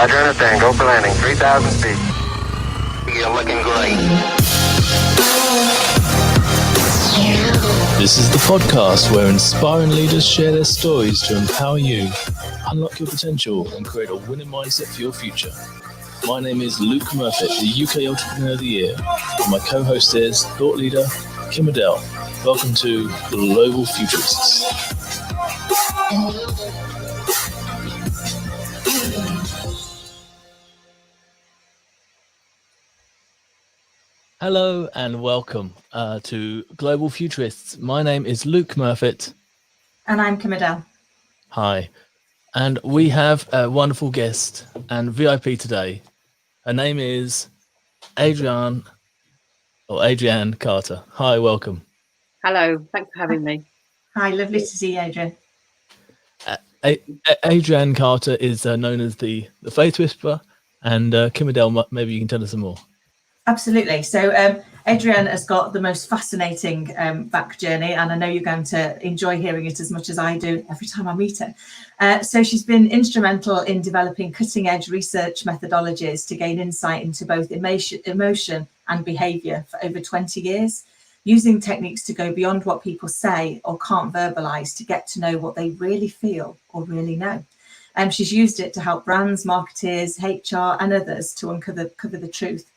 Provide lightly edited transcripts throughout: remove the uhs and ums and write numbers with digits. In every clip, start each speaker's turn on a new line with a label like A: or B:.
A: Adrianne, go for landing, 3,000 feet. You're looking great.
B: This is the podcast where inspiring leaders share their stories to empower you, unlock your potential, and create a winning mindset for your future. My name is Luke Murphy, the UK Entrepreneur of the Year, and my co-host is thought leader Kim Adele. Welcome to Global Futurists. Hello and welcome to Global Futurists. My name is Luke Murfitt.
C: And I'm Kim Adele.
B: Hi. And we have a wonderful guest and VIP today. Her name is Adrianne Carter. Hi, welcome.
D: Hello, thanks for having me.
C: Hi, lovely to see you, Adrianne.
B: Adrianne Carter is known as the Faith Whisperer, and Kim Adele, maybe you can tell us some more.
C: Absolutely. So Adrianne has got the most fascinating back journey, and I know you're going to enjoy hearing it as much as I do every time I meet her. So she's been instrumental in developing cutting-edge research methodologies to gain insight into both emotion and behaviour for over 20 years, using techniques to go beyond what people say or can't verbalise to get to know what they really feel or really know. She's used it to help brands, marketeers, HR and others to uncover the truth.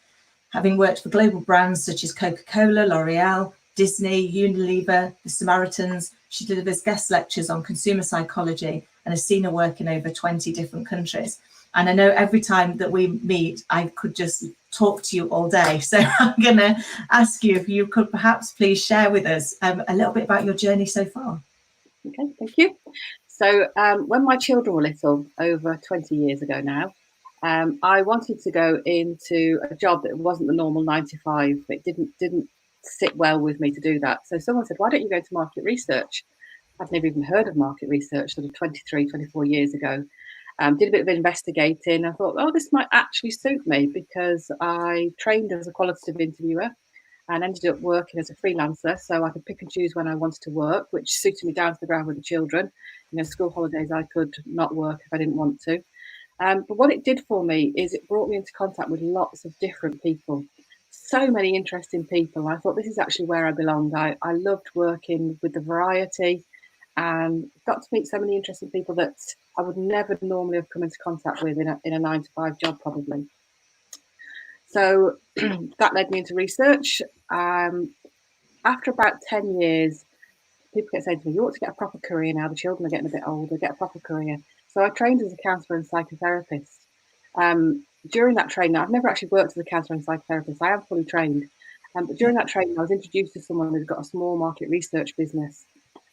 C: Having worked for global brands such as Coca Cola, L'Oreal, Disney, Unilever, the Samaritans, she delivers guest lectures on consumer psychology and has seen her work in over 20 different countries. And I know every time that we meet, I could just talk to you all day. So I'm going to ask you if you could perhaps please share with us a little bit about your journey so far.
D: Okay, thank you. So when my children were little, over 20 years ago now, I wanted to go into a job that wasn't the normal 9 to 5. It didn't sit well with me to do that. So someone said, why don't you go to market research? I'd never even heard of market research sort of 23, 24 years ago. Did a bit of investigating. I thought, oh, this might actually suit me because I trained as a qualitative interviewer and ended up working as a freelancer. So I could pick and choose when I wanted to work, which suited me down to the ground with the children. You know, school holidays, I could not work if I didn't want to. But what it did for me is it brought me into contact with lots of different people, so many interesting people. I thought this is actually where I belonged. I loved working with the variety and got to meet so many interesting people that I would never normally have come into contact with in a 9 to 5 job probably. So that led me into research. After about 10 years, people kept saying to me, you ought to get a proper career now. The children are getting a bit older, get a proper career. So I trained as a counsellor and psychotherapist. During that training, I've never actually worked as a counsellor and psychotherapist. I am fully trained. But during that training, I was introduced to someone who's got a small market research business.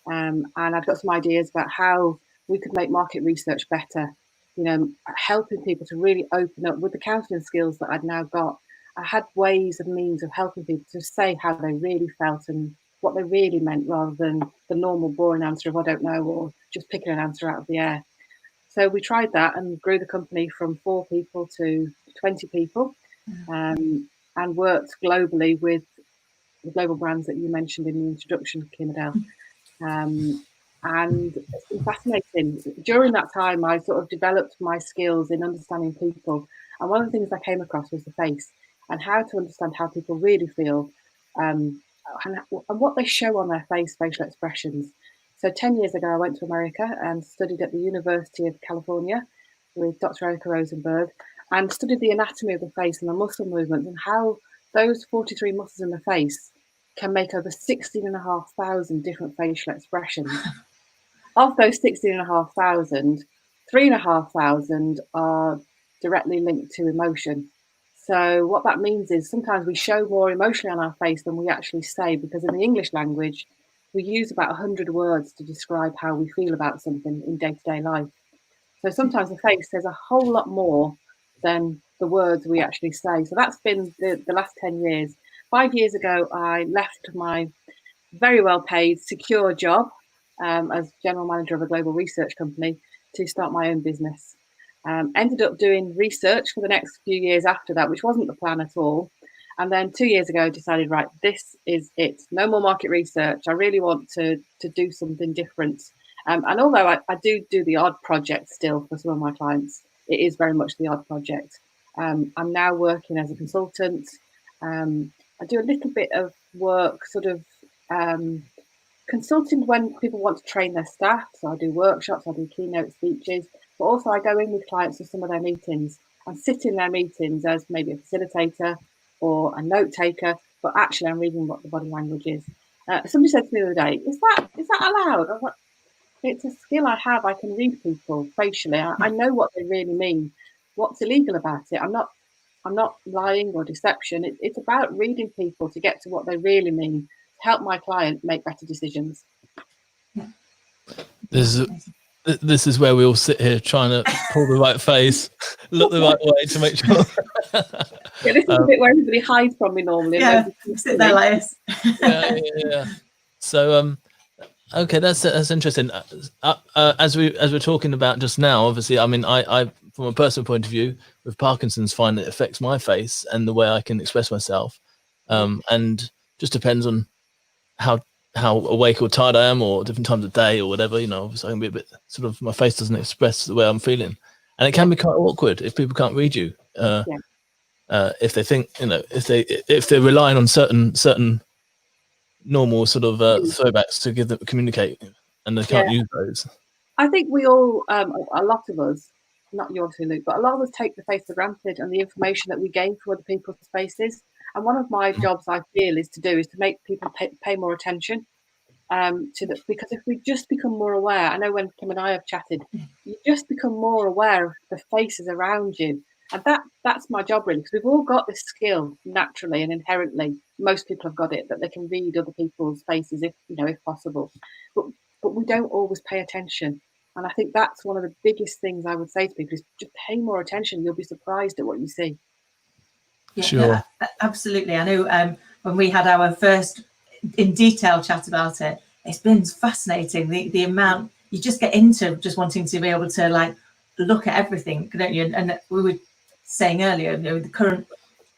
D: And I've got some ideas about how we could make market research better, you know, helping people to really open up with the counselling skills that I'd now got. I had ways and means of helping people to say how they really felt and what they really meant rather than the normal boring answer of I don't know or just picking an answer out of the air. So we tried that and grew the company from 4 people to 20 people and worked globally with the global brands that you mentioned in the introduction, Kim Adele. And it's been fascinating. During that time, I sort of developed my skills in understanding people. And one of the things I came across was the face and how to understand how people really feel and what they show on their face, facial expressions. So 10 years ago, I went to America and studied at the University of California with Dr. Erica Rosenberg and studied the anatomy of the face and the muscle movements and how those 43 muscles in the face can make over 16,500 different facial expressions. Of those 16,500, 3,500 are directly linked to emotion. So what that means is sometimes we show more emotion on our face than we actually say, because in the English language, we use about 100 words to describe how we feel about something in day-to-day life. So sometimes the face says a whole lot more than the words we actually say. So that's been the last 10 years. 5 years ago, I left my very well-paid, secure job as general manager of a global research company to start my own business. Ended up doing research for the next few years after that, which wasn't the plan at all. And then 2 years ago, decided, right, this is it. No more market research. I really want to do something different. And although I do the odd project still for some of my clients, it is very much the odd project. I'm now working as a consultant. I do a little bit of work, sort of consulting when people want to train their staff. So I do workshops, I do keynote speeches, but also I go in with clients to some of their meetings and sit in their meetings as maybe a facilitator or a note taker, but actually I'm reading what the body language is. Somebody said to me the other day, is that allowed? I was like, it's a skill I have. I can read people facially. I know what they really mean. What's illegal about it? I'm not lying or deception. It's about reading people to get to what they really mean, to help my client make better decisions.
B: This is where we all sit here trying to pull the right face, look the right way to make sure.
D: Yeah, this is a bit where everybody hides from me normally.
C: Yeah, sit there like this.
B: Yeah. So, okay, that's interesting. As we're talking about just now, obviously, I mean, I from a personal point of view, with Parkinson's, find it affects my face and the way I can express myself, and just depends on how awake or tired I am, or different times of day or whatever. You know, obviously I can be a bit sort of, my face doesn't express the way I'm feeling, and it can be quite awkward if people can't read you. If they think, you know, if they're relying on certain normal sort of throwbacks to give them communicate, and they can't use those.
D: I think we all, a lot of us, not yours, Luke, but a lot of us take the face for granted and the information that we gain from other people's faces. And one of my jobs, I feel, is to make people pay more attention to that, because if we just become more aware, I know when Kim and I have chatted, you just become more aware of the faces around you. And that's my job, really, because we've all got this skill naturally and inherently. Most people have got it, that they can read other people's faces if possible. But we don't always pay attention. And I think that's one of the biggest things I would say to people is just pay more attention. You'll be surprised at what you see.
C: Yeah,
B: sure.
C: No, absolutely. I know when we had our first in detail chat about it, it's been fascinating. The amount you just get into just wanting to be able to like look at everything, don't you? And we were saying earlier, you know, the current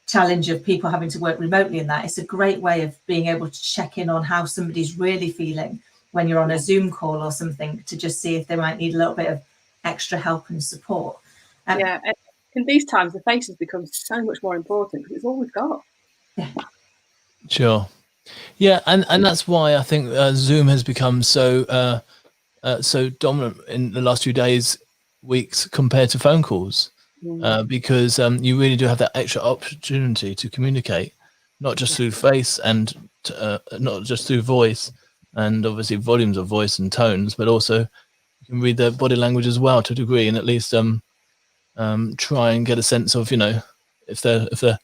C: challenge of people having to work remotely, and that it's a great way of being able to check in on how somebody's really feeling when you're on a Zoom call or something, to just see if they might need a little bit of extra help and support.
D: Yeah, in these times, the faces become so much more important because it's all we've got.
C: Yeah.
B: Sure. Yeah, and that's why I think Zoom has become so dominant in the last few days, weeks, compared to phone calls, because you really do have that extra opportunity to communicate, not just through face and not just through voice, and obviously volumes of voice and tones, but also you can read their body language as well to a degree, and at least try and get a sense of, you know, if they're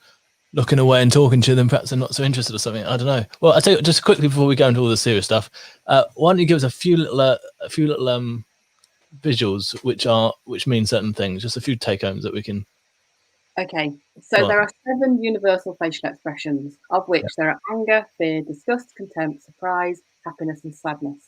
B: looking away and talking to them, perhaps they're not so interested or something. I don't know. Well, I tell you, just quickly before we go into all the serious stuff, why don't you give us a few little visuals which mean certain things, just a few take homes that we can.
D: Okay, so there are 7 universal facial expressions, of which there are anger, fear, disgust, contempt, surprise, happiness, and sadness.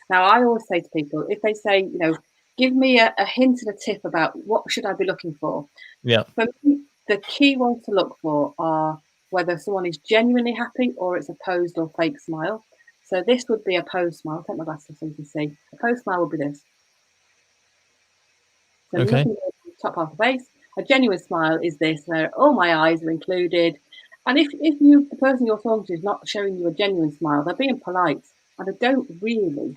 D: Now, I always say to people, if they say, you know, give me a hint and a tip about what should I be looking for.
B: Yeah.
D: For me, the key ones to look for are whether someone is genuinely happy or it's a posed or fake smile. So this would be a posed smile. I'll take my glasses so you can see. A posed smile would be this. So
B: okay.
D: Looking at the top half of the face. A genuine smile is this, where all my eyes are included. And if the person you're talking to is not showing you a genuine smile, they're being polite and they don't really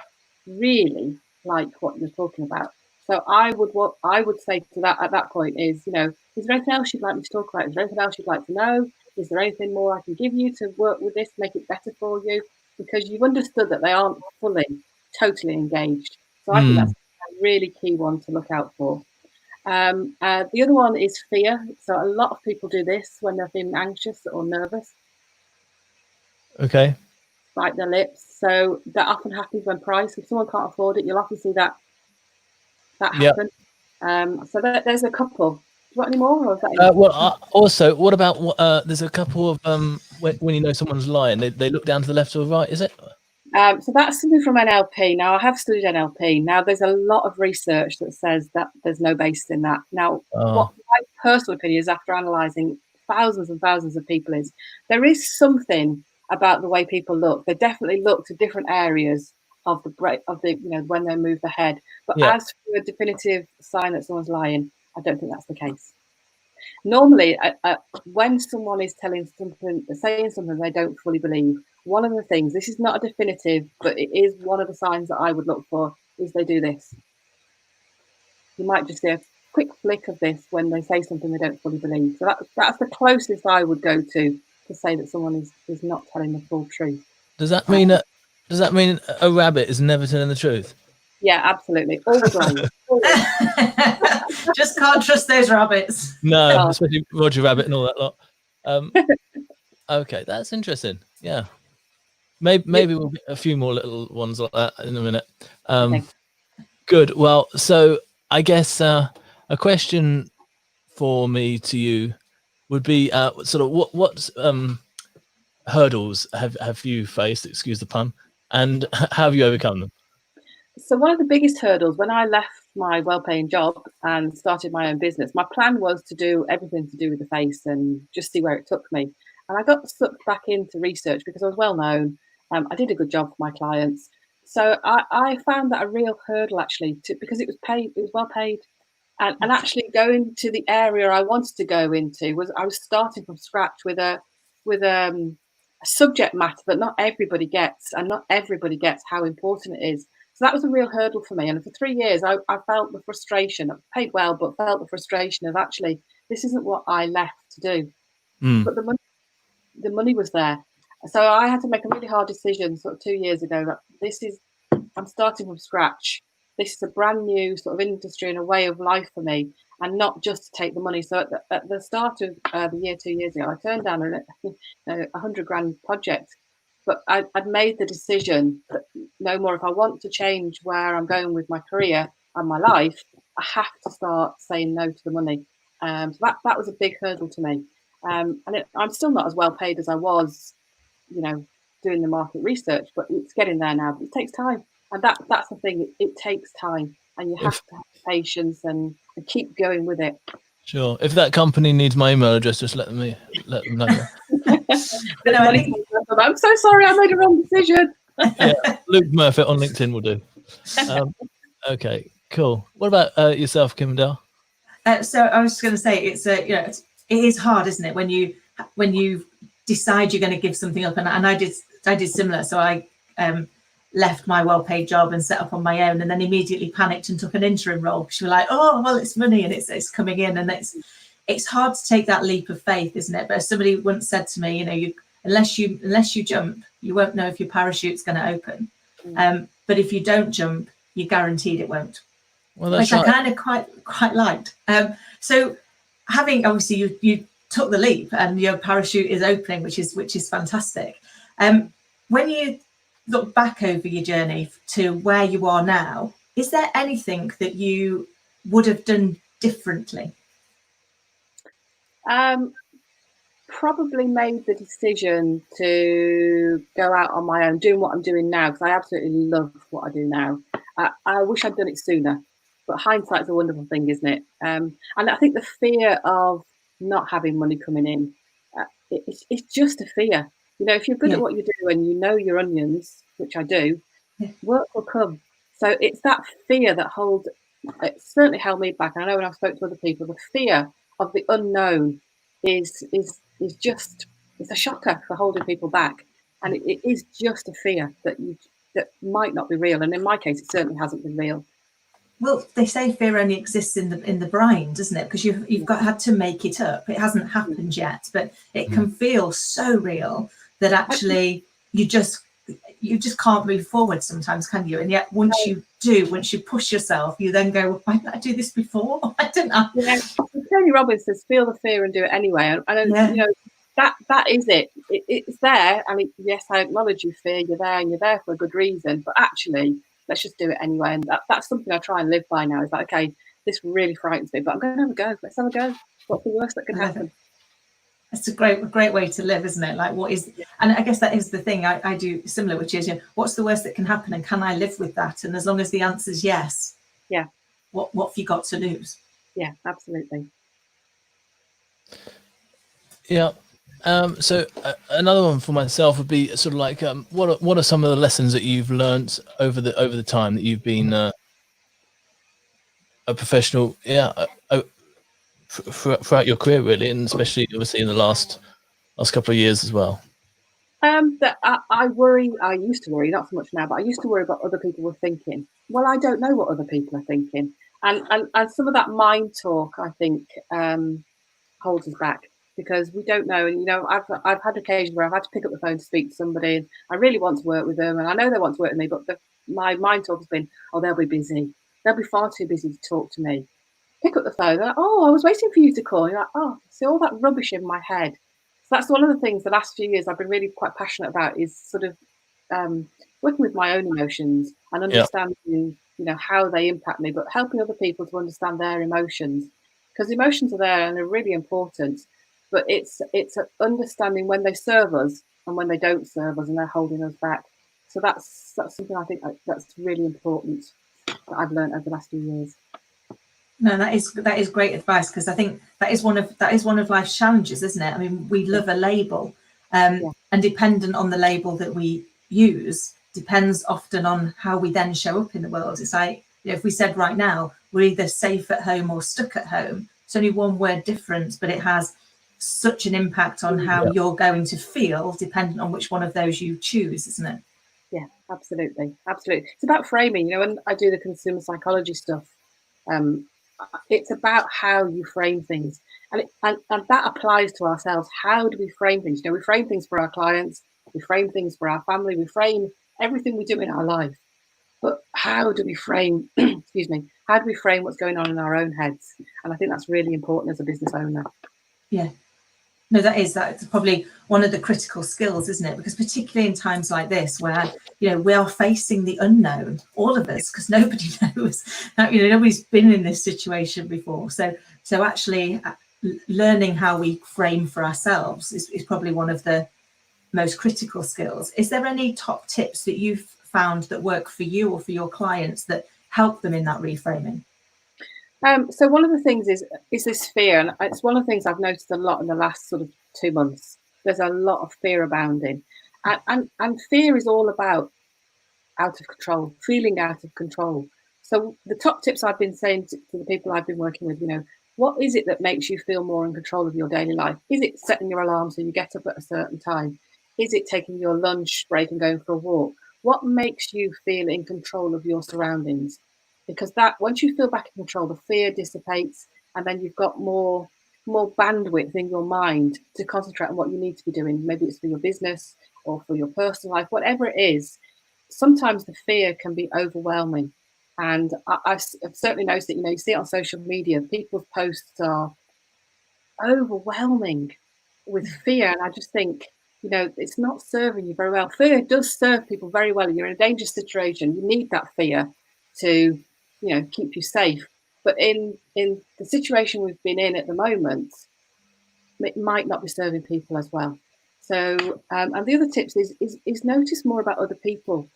D: like what you're talking about. So what I would say to that at that point is, you know, is there anything else you'd like me to talk about? Is there anything else you'd like to know? Is there anything more I can give you to work with this, make it better for you? Because you've understood that they aren't totally engaged. So I think that's a really key one to look out for. The other one is fear. So a lot of people do this when they're feeling anxious or nervous.
B: Okay.
D: Bite their lips. So that often happens when priced. If someone can't afford it, you'll often see that happen. So there's a couple. Do you want any more? Or is that
B: also, what about there's a couple of when you know someone's lying, they look down to the left or right, is it?
D: So that's something from NLP. Now, I have studied NLP. Now, there's a lot of research that says that there's no basis in that. Now, what my personal opinion is, after analysing thousands and thousands of people, is there is something about the way people look. They definitely look to different areas of the you know, when they move the head. But as for a definitive sign that someone's lying, I don't think that's the case. Normally, when someone is saying something they don't fully believe, one of the things, this is not a definitive, but it is one of the signs that I would look for, is they do this. You might just see a quick flick of this when they say something they don't fully believe. So that's the closest I would go to say that someone is not telling the full truth.
B: Does that mean a rabbit is never telling the truth?
D: Yeah, absolutely. Always lying. Always.
C: Just can't trust those rabbits.
B: No, especially Roger Rabbit and all that lot. Okay, that's interesting. Yeah, maybe we'll get a few more little ones like that in a minute.
D: Okay.
B: Good. Well, so I guess a question for me to you would be sort of what hurdles have you faced? Excuse the pun. And how have you overcome them?
D: So one of the biggest hurdles when I left my well-paying job and started my own business, my plan was to do everything to do with the face and just see where it took me. And I got sucked back into research because I was well known. I did a good job for my clients. So I found that a real hurdle actually, because it was well paid. And actually going to the area I wanted to go into I was starting from scratch with a subject matter that not everybody gets, and not everybody gets how important it is. So that was a real hurdle for me. And for 3 years, I felt the frustration. I paid well, but felt the frustration of actually, this isn't what I left to do. But the money was there. So I had to make a really hard decision sort of 2 years ago that I'm starting from scratch. This is a brand new sort of industry and a way of life for me, and not just to take the money. So at the start of the year 2 years ago, I turned down a $100,000 project. But I'd made the decision that no more. If I want to change where I'm going with my career and my life, I have to start saying no to the money. So that was a big hurdle to me. And I'm still not as well paid as I was, doing the market research, but it's getting there now. But it takes time, and that's the thing. It takes time, and you have to have patience and keep going with it.
B: Sure. If that company needs my email address, just let them know.
C: But no, I think,
D: I'm so sorry, I made a wrong decision.
B: Yeah, Luke Murphy on LinkedIn will do. Okay, cool. What about yourself, Kim and Dale?
C: So I was just going to say, it is hard, isn't it, when you decide you're going to give something up, and I did similar. So I left my well-paid job and set up on my own, and then immediately panicked and took an interim role because you were like, oh well, it's money and it's coming in, and it's hard to take that leap of faith, isn't it? But somebody once said to me, unless you jump, you won't know if your parachute's going to open. But if you don't jump, you're guaranteed it won't.
B: Well, that's
C: which
B: right.
C: I kind of quite liked. So having, obviously you took the leap and your parachute is opening, which is fantastic. When you look back over your journey to where you are now, is there anything that you would have done differently?
D: Probably made the decision to go out on my own, doing what I'm doing now, because I absolutely love what I do now. I wish I'd done it sooner, but hindsight's a wonderful thing, isn't it? And I think the fear of not having money coming in, it's just a fear. If you're good at what you do and you know your onions, which I do, work will come. So it's that fear that it certainly held me back. And I know when I've spoke to other people, the fear of the unknown is just, it's a shocker for holding people back. And it is just a fear that might not be real. And in my case, it certainly hasn't been real.
C: Well, they say fear only exists in the brain, doesn't it? Because you've had to make it up. It hasn't happened yet, but it can feel so real that actually you just can't move forward sometimes, can you? And yet once you push yourself, you then go, why didn't I do this before? I didn't know.
D: Yeah. Tony Robbins says, feel the fear and do it anyway. And that is it. It's there. I mean, yes, I acknowledge you fear, you're there and you're there for a good reason, but actually, let's just do it anyway. And that's something I try and live by now. Is like, okay, this really frightens me, but I'm going to have a go. Let's have a go. What's the worst that can happen?
C: It's a great way to live, isn't it? Like, what is, and I guess that is the thing I do similar, which is, what's the worst that can happen, and can I live with that? And as long as the answer is yes, what have you got to lose? Yeah,
D: absolutely.
B: Yeah. So another one for myself would be sort of like, what are some of the lessons that you've learned over the time that you've been a professional? throughout your career, really, and especially obviously in the last couple of years as well?
D: That I worry. I used to worry, not so much now, but I used to worry about other people were thinking. Well, I don't know what other people are thinking, and some of that mind talk, I think, holds us back because we don't know. And I've had occasions where I've had to pick up the phone to speak to somebody, and I really want to work with them, and I know they want to work with me, but my mind talk has been, oh, they'll be busy. They'll be far too busy to talk to me. Pick up the phone. They're like, oh, I was waiting for you to call. You're like, oh, see all that rubbish in my head. So that's one of the things the last few years I've been really quite passionate about is sort of working with my own emotions and understanding, how they impact me, but helping other people to understand their emotions, because emotions are there and they're really important. But it's understanding when they serve us and when they don't serve us and they're holding us back. So that's something I think that's really important that I've learned over the last few years.
C: No, that is great advice, because I think that is one of life's challenges, isn't it? I mean, we love a label, and dependent on the label that we use depends often on how we then show up in the world. It's like, if we said right now we're either safe at home or stuck at home, it's only one word difference, but it has such an impact on how you're going to feel dependent on which one of those you choose, isn't it?
D: Yeah, absolutely. It's about framing. When I do the consumer psychology stuff, it's about how you frame things, and that applies to ourselves. How do we frame things? We frame things for our clients, we frame things for our family, we frame everything we do in our life. But how do we frame excuse me, how do we frame what's going on in our own heads? And I think that's really important as a business owner.
C: Yeah. No, that's probably one of the critical skills, isn't it? Because particularly in times like this, where we are facing the unknown, all of us, because nobody knows. Nobody's been in this situation before. So actually, learning how we frame for ourselves is probably one of the most critical skills. Is there any top tips that you've found that work for you or for your clients that help them in that reframing?
D: So one of the things is this fear, and it's one of the things I've noticed a lot in the last sort of 2 months. There's a lot of fear abounding, and fear is all about out of control, feeling out of control. So the top tips I've been saying to the people I've been working with, what is it that makes you feel more in control of your daily life? Is it setting your alarm so you get up at a certain time? Is it taking your lunch break and going for a walk? What makes you feel in control of your surroundings? Because that, once you feel back in control, the fear dissipates, and then you've got more bandwidth in your mind to concentrate on what you need to be doing. Maybe it's for your business or for your personal life, whatever it is. Sometimes the fear can be overwhelming, and I've certainly noticed that. You see it on social media. People's posts are overwhelming with fear, and I just think, it's not serving you very well. Fear does serve people very well. You're in a dangerous situation. You need that fear to keep you safe. But in the situation we've been in at the moment, it might not be serving people as well. So and the other tips is notice more about other people.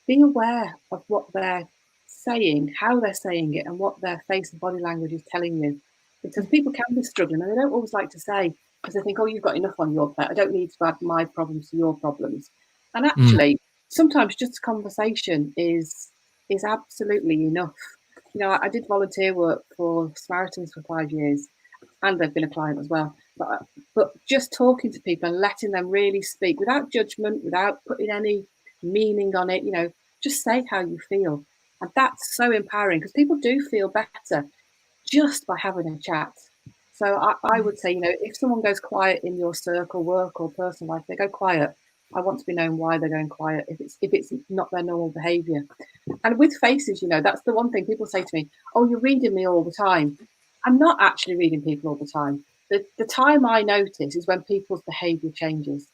D: Be aware of what they're saying, how they're saying it, and what their face and body language is telling you. Because people can be struggling, and they don't always like to say, because they think, oh, you've got enough on your plate. I don't need to add my problems to your problems. And actually, sometimes just a conversation is absolutely enough. I did volunteer work for Samaritans for 5 years, and they've been a client as well. But just talking to people and letting them really speak without judgment, without putting any meaning on it, just say how you feel. And that's so empowering, because people do feel better just by having a chat. So I would say, if someone goes quiet in your circle, work or personal life, they go quiet. I want to be known why they're going quiet, if it's not their normal behaviour. And with faces, that's the one thing people say to me, oh, you're reading me all the time. I'm not actually reading people all the time. The time I notice is when people's behaviour changes.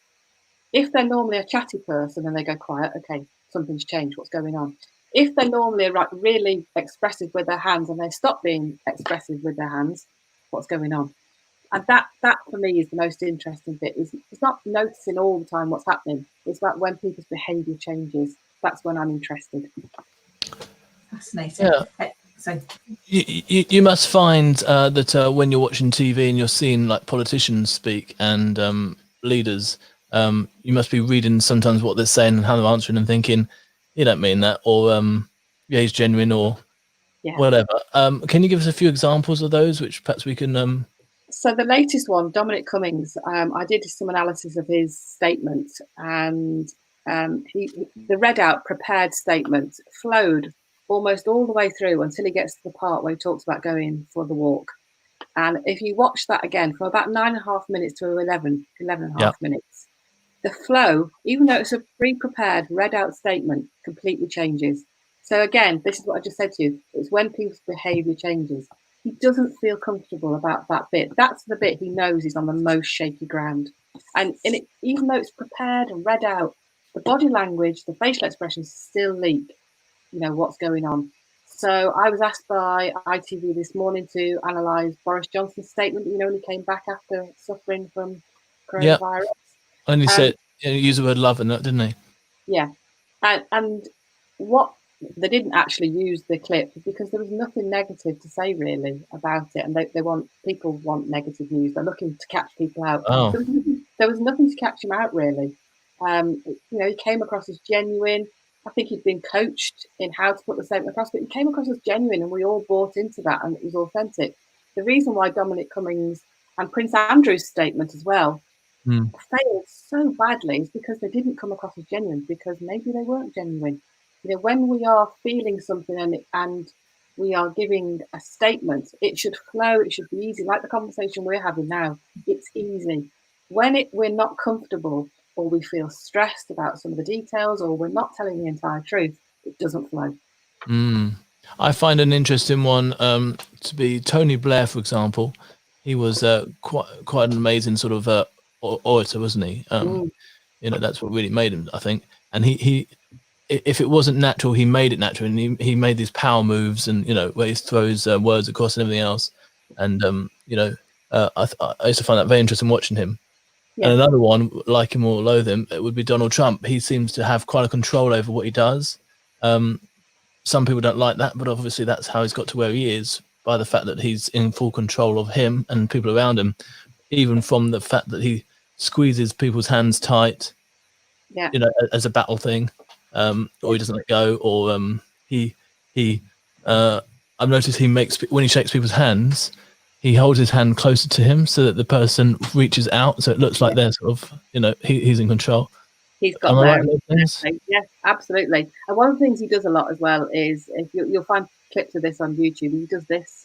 D: If they're normally a chatty person and they go quiet, okay, something's changed, what's going on? If they're normally really expressive with their hands and they stop being expressive with their hands, what's going on? And that for me is the most interesting bit. It's not noticing all the time what's happening. It's about when people's behaviour changes. That's when I'm interested.
C: Fascinating.
B: Yeah. So you must find that when you're watching TV and you're seeing like politicians speak and leaders, you must be reading sometimes what they're saying and how they're answering and thinking, you don't mean that, or yeah, he's genuine, or
D: Yeah.
B: whatever. Can you give us a few examples of those, which perhaps we can?
D: So the latest one, Dominic Cummings, I did some analysis of his statement, and the read out prepared statement flowed almost all the way through until he gets to the part where he talks about going for the walk. And if you watch that again, from about 9.5 minutes to 11 and a half minutes, the flow, even though it's a pre-prepared read out statement, completely changes. So again, this is what I just said to you. It's when people's behaviour changes. He doesn't feel comfortable about that bit. That's the bit he knows is on the most shaky ground. And even though it's prepared and read out, the body language, the facial expressions still leak, what's going on. So I was asked by ITV this morning to analyse Boris Johnson's statement, when he came back after suffering from coronavirus.
B: And he said, he used the word love in that, didn't he?
D: Yeah. And what they didn't actually use the clip because there was nothing negative to say really about it, and people want negative news. They're looking to catch people out.
B: Oh.
D: There was nothing to catch him out really. He came across as genuine. I think he'd been coached in how to put the statement across, but he came across as genuine, and we all bought into that, and it was authentic. The reason why Dominic Cummings and Prince Andrew's statement as well failed so badly is because they didn't come across as genuine, because maybe they weren't genuine. When we are feeling something and we are giving a statement, it should flow, it should be easy, like the conversation we're having now. It's easy. When we're not comfortable, or we feel stressed about some of the details, or we're not telling the entire truth, it doesn't flow.
B: I find an interesting one to be Tony Blair, for example. He was quite an amazing sort of orator, wasn't he? That's what really made him, I think. And he if it wasn't natural, he made it natural, and he made these power moves, and where he throws words across and everything else. And I used to find that very interesting watching him. Yeah. And another one, like him or loathe him, it would be Donald Trump. He seems to have quite a control over what he does. Some people don't like that, but obviously that's how he's got to where he is, by the fact that he's in full control of him and people around him, even from the fact that he squeezes people's hands tight, as a battle thing. Or he doesn't let go, or I've noticed he makes, when he shakes people's hands, he holds his hand closer to him so that the person reaches out, so it looks like they're sort of, he's in control.
D: He's got that. Yes, absolutely. And one of the things he does a lot as well is, if you'll find clips of this on YouTube, he does this.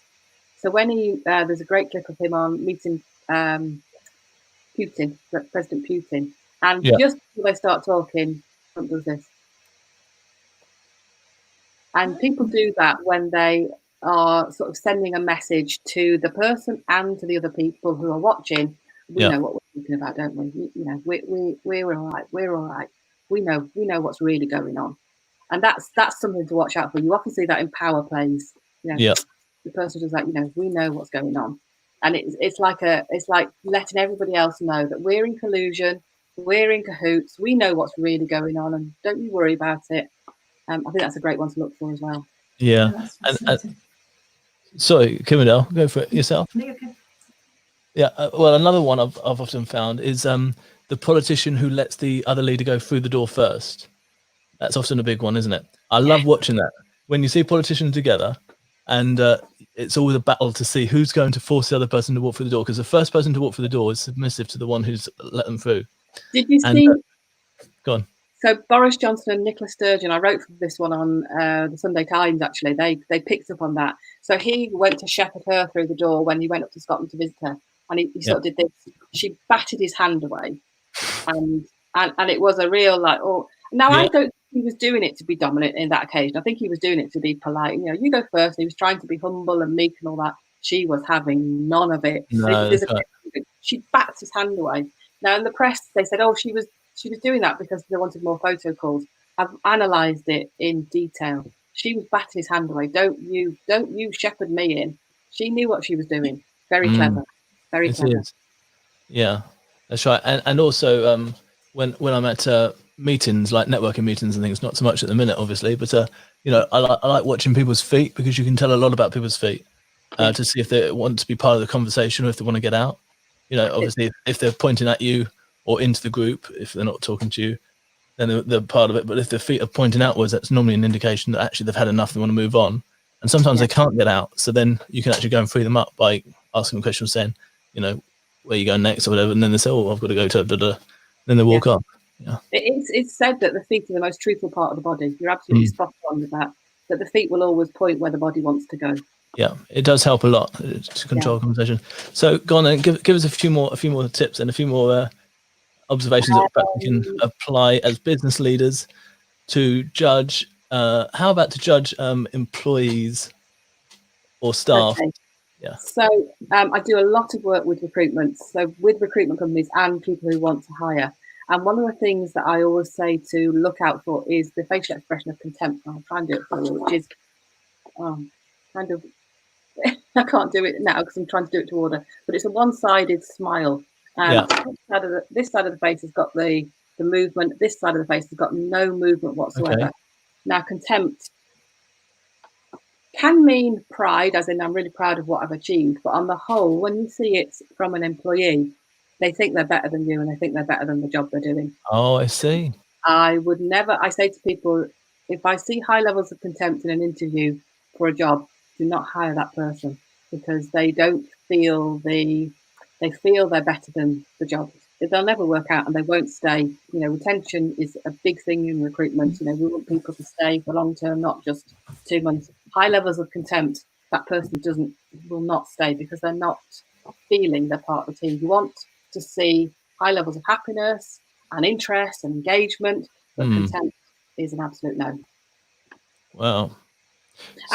D: So when there's a great clip of him on meeting Putin, President Putin, and just before they start talking, Trump does this. And people do that when they are sort of sending a message to the person and to the other people who are watching. We know what we're talking about, don't we? We're all right. We're all right. We know what's really going on, and that's something to watch out for. You often see that in power plays. The person does that. We know what's going on, and it's like letting everybody else know that we're in collusion, we're in cahoots. We know what's really going on, and don't you worry about it. I think that's a great one to look for as well.
B: Yeah. And sorry, Kimberly, go for it yourself. Yeah. Well, another one I've often found is the politician who lets the other leader go through the door first. That's often a big one, isn't it? I love watching that. When you see politicians together, and it's always a battle to see who's going to force the other person to walk through the door, because the first person to walk through the door is submissive to the one who's let them through.
D: Did you see?
B: Go on.
D: So Boris Johnson and Nicola Sturgeon, I wrote for this one on the Sunday Times, actually. They picked up on that. So he went to shepherd her through the door when he went up to Scotland to visit her. And he sort of did this. She batted his hand away. And it was a real Now, I don't think he was doing it to be dominant in that occasion. I think he was doing it to be polite. You go first. And he was trying to be humble and meek and all that. She was having none of it.
B: No,
D: she batted his hand away. Now, in the press, they said, she was doing that because they wanted more photo calls. I've analysed it in detail. She was batting his hand away. Don't you shepherd me in. She knew what she was doing. Very clever. Very clever.
B: Yeah, that's right. And also when I'm at meetings, like networking meetings and things, not so much at the minute, obviously, but I like watching people's feet, because you can tell a lot about people's feet to see if they want to be part of the conversation or if they want to get out. Obviously, if they're pointing at you or into the group, if they're not talking to you, then they're part of it. But if their feet are pointing outwards, that's normally an indication that actually they've had enough, they want to move on. and sometimes they can't get out. So then you can actually go and free them up by asking them questions, saying, you know, where you go next or whatever, and then they say, oh, I've got to go to da-da. Then they walk up. Yeah.
D: It's said that the feet are the most truthful part of the body. You're absolutely spot on with that. That the feet will always point where the body wants to go.
B: Yeah, it does help a lot to control conversation. So go on and give us a few more tips and a few more observations that perhaps we can apply as business leaders to judge. How about to judge employees or staff?
D: Okay.
B: Yeah.
D: So I do a lot of work with recruitment. So with recruitment companies and people who want to hire. And one of the things that I always say to look out for is the facial expression of contempt. I'll try and do it for you, which is kind of, I can't do it now because I'm trying to do it to order, but it's a one-sided smile. This side of the face has got the movement. This side of the face has got no movement whatsoever.
B: Okay.
D: Now, contempt can mean pride, as in I'm really proud of what I've achieved. But on the whole, when you see it from an employee, they think they're better than you and they think they're better than the job they're doing.
B: Oh, I see.
D: I would never, I say to people, if I see high levels of contempt in an interview for a job, do not hire that person, because they don't feel they feel they're better than the job. They'll never work out and they won't stay. You know, retention is a big thing in recruitment. You know, we want people to stay for long term, not just 2 months. High levels of contempt, that person will not stay because they're not feeling they're part of the team. You want to see high levels of happiness and interest and engagement, but contempt is an absolute no.
B: Wow.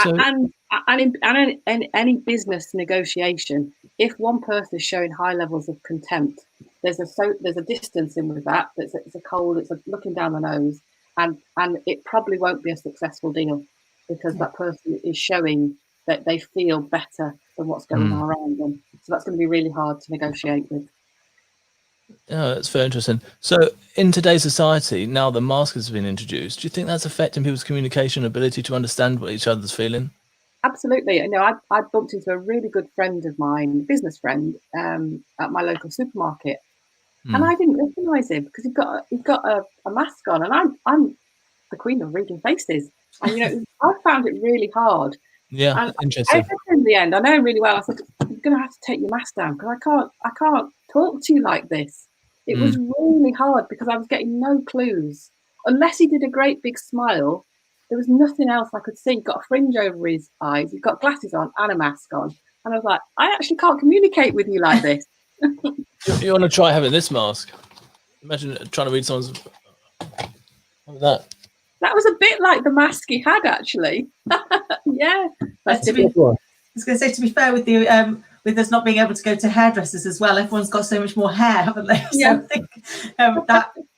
B: So,
D: and in any business negotiation, if one person is showing high levels of contempt, there's a distance in with that. It's a cold. It's a looking down the nose, and it probably won't be a successful deal because that person is showing that they feel better than what's going on around them. So that's going to be really hard to negotiate with.
B: yeah, that's very interesting. So in today's society, now the mask has been introduced, do you think that's affecting people's communication ability to understand what each other's feeling?
D: Absolutely. You know, I bumped into a really good friend of mine, business friend, at my local supermarket, and I didn't recognise him because he's got a mask on, and I'm the queen of reading faces, and you know, I found it really hard.
B: Yeah,
D: and
B: interesting.
D: In the end, I know him really well. I said, "You're going to have to take your mask down because I can't talk to you like this." It was really hard because I was getting no clues. Unless he did a great big smile, there was nothing else I could see. He's got a fringe over his eyes. He's got glasses on and a mask on. And I was like, I actually can't communicate with you like this.
B: You want to try having this mask? Imagine trying to read someone's... What was that?
D: That was a bit like the mask he had, actually. Yeah.
C: I was going to say, to be fair with you, with us not being able to go to hairdressers as well, everyone's got so much more hair, haven't they?
D: Yeah.
C: So I think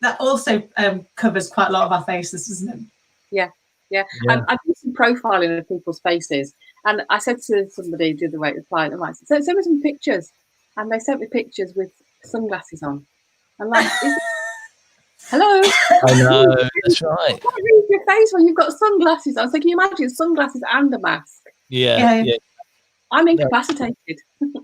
C: that also covers quite a lot of our faces, doesn't it?
D: Yeah. And I did some profiling of people's faces. And I said to somebody the other way, the client, I said, send me some pictures. And they sent me pictures with sunglasses on. I'm like, hello?
B: I know, that's right.
D: I can't read your face when you've got sunglasses on. So can you imagine sunglasses and a mask?
B: Yeah.
D: I'm incapacitated.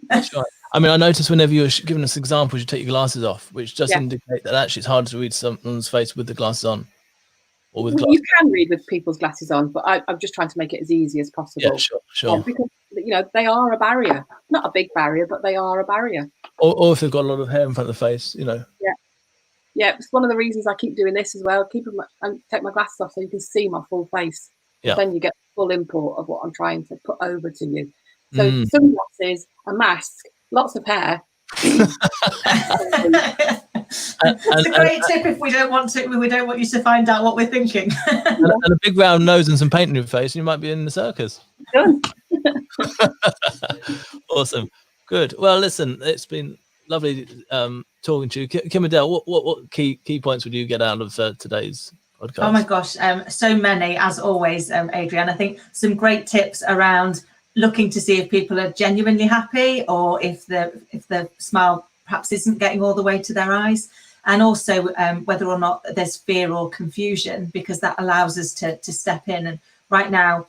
B: That's right. I mean, I noticed whenever you're giving us examples, you take your glasses off, which does indicate that actually it's harder to read someone's face with the glasses on. Or with glasses.
D: You can read with people's glasses on, but I'm just trying to make it as easy as possible.
B: Yeah, sure.
D: Because, you know, they are a barrier. Not a big barrier, but they are a barrier.
B: Or if they've got a lot of hair in front of the face, you know.
D: Yeah, it's one of the reasons I keep doing this as well. And take my glasses off so you can see my full face.
B: Yeah.
D: Then you get the full import of what I'm trying to put over to you. So sunglasses, a mask, lots of hair.
C: It's a great tip if we don't want you to find out what we're thinking.
B: and a big round nose and some paint on your face, you might be in the circus.
D: Done.
B: Awesome. Good. Well, listen, it's been lovely talking to you. Kim Adele, what key points would you get out of today's podcast?
C: Oh my gosh, so many, as always, Adrianne. I think some great tips around looking to see if people are genuinely happy or if the smile perhaps isn't getting all the way to their eyes, and also whether or not there's fear or confusion, because that allows us to step in. And right now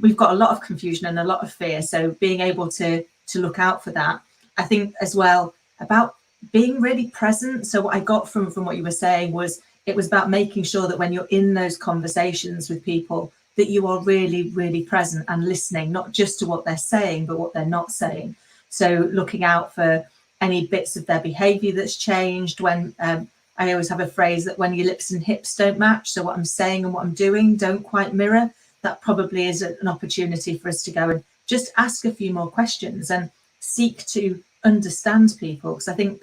C: we've got a lot of confusion and a lot of fear, so being able to look out for that. I think as well about being really present. So what I got from what you were saying was it was about making sure that when you're in those conversations with people, that you are really, really present and listening, not just to what they're saying, but what they're not saying. So looking out for any bits of their behaviour that's changed. When I always have a phrase that when your lips and hips don't match, so what I'm saying and what I'm doing don't quite mirror, that probably is an opportunity for us to go and just ask a few more questions and seek to understand people. Because I think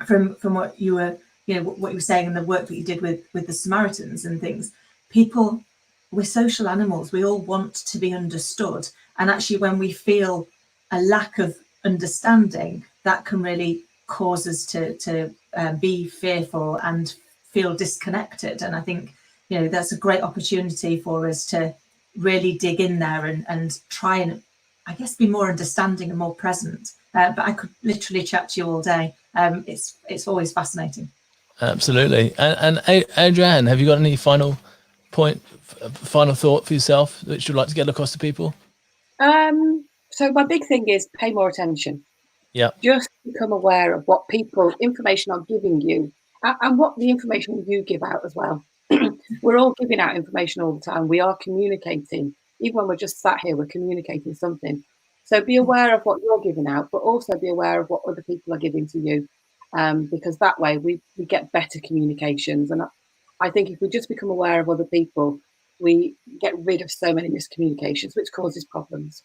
C: from what you were, what you were saying and the work that you did with the Samaritans and things, people, we're social animals. We all want to be understood. And actually, when we feel a lack of understanding, that can really cause us to be fearful and feel disconnected. And I think, that's a great opportunity for us to really dig in there and try and, I guess, be more understanding and more present. But I could literally chat to you all day. It's always fascinating.
B: Absolutely. And Adrianne, have you got any final thought for yourself that you'd like to get across to people?
D: So my big thing is pay more attention.
B: Yeah.
D: Just become aware of what information are giving you and what the information you give out as well. We're all giving out information all the time. We are communicating. Even when we're just sat here, we're communicating something. So be aware of what you're giving out, but also be aware of what other people are giving to you. Because that way we get better communications. And I think if we just become aware of other people, we get rid of so many miscommunications, which causes problems.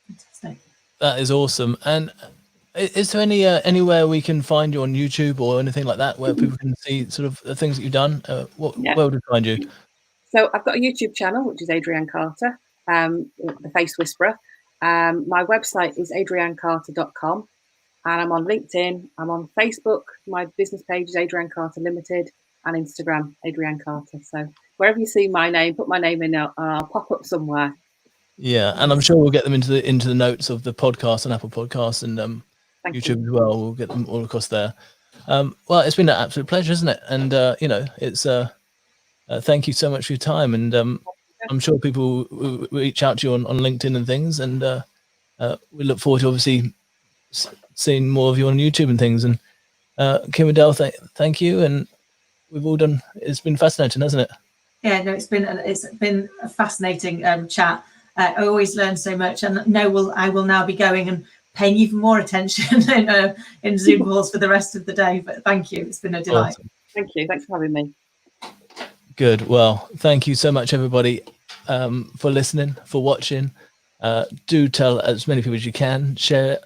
C: Fantastic.
B: That is awesome. And is there anywhere we can find you on YouTube or anything like that where people can see sort of the things that you've done? Where would we find you?
D: So I've got a YouTube channel, which is Adrianne Carter, the Face Whisperer. My website is adriannecarter.com, and I'm on LinkedIn. I'm on Facebook. My business page is Adrianne Carter Limited, and Instagram, Adrianne Carter. So wherever you see my name, put my name in, I'll pop up somewhere.
B: Yeah, and I'm sure we'll get them into the notes of the podcast and Apple Podcasts and YouTube as well. We'll get them all across there. Well, it's been an absolute pleasure, isn't it? And it's thank you so much for your time. And I'm sure people will reach out to you on LinkedIn and things. And we look forward to obviously seeing more of you on YouTube and things. And Kim Adele, thank you. And we've all done. It's been fascinating, hasn't it?
C: Yeah, no, it's been a fascinating chat. I always learn so much, and I will now be going and paying even more attention in Zoom calls for the rest of the day. But thank you, it's been a delight.
B: Awesome.
D: Thank you. Thanks for having me.
B: Good. Well, thank you so much, everybody, for listening, for watching. Do tell as many people as you can. Share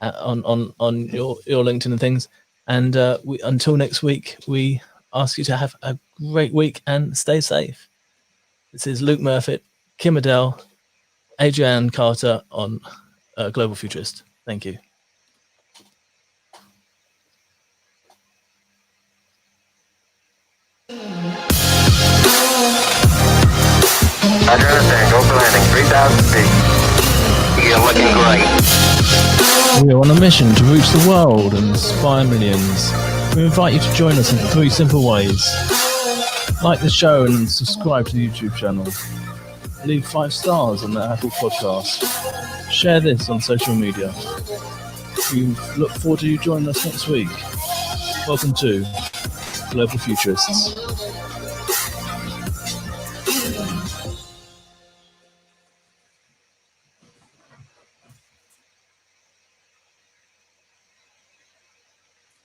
B: on your LinkedIn and things. And until next week, we ask you to have a great week and stay safe. This is Luke Murfitt, Kim Adele, Adrianne Carter on Global Futurist. Thank you.
A: Roger, understand. Go for landing. 3,000 feet. You're looking great.
B: We are on a mission to reach the world and inspire millions. We invite you to join us in 3 simple ways. Like the show and subscribe to the YouTube channel. Leave 5 stars on the Apple Podcast. Share this on social media. We look forward to you joining us next week. Welcome to Global Futurists.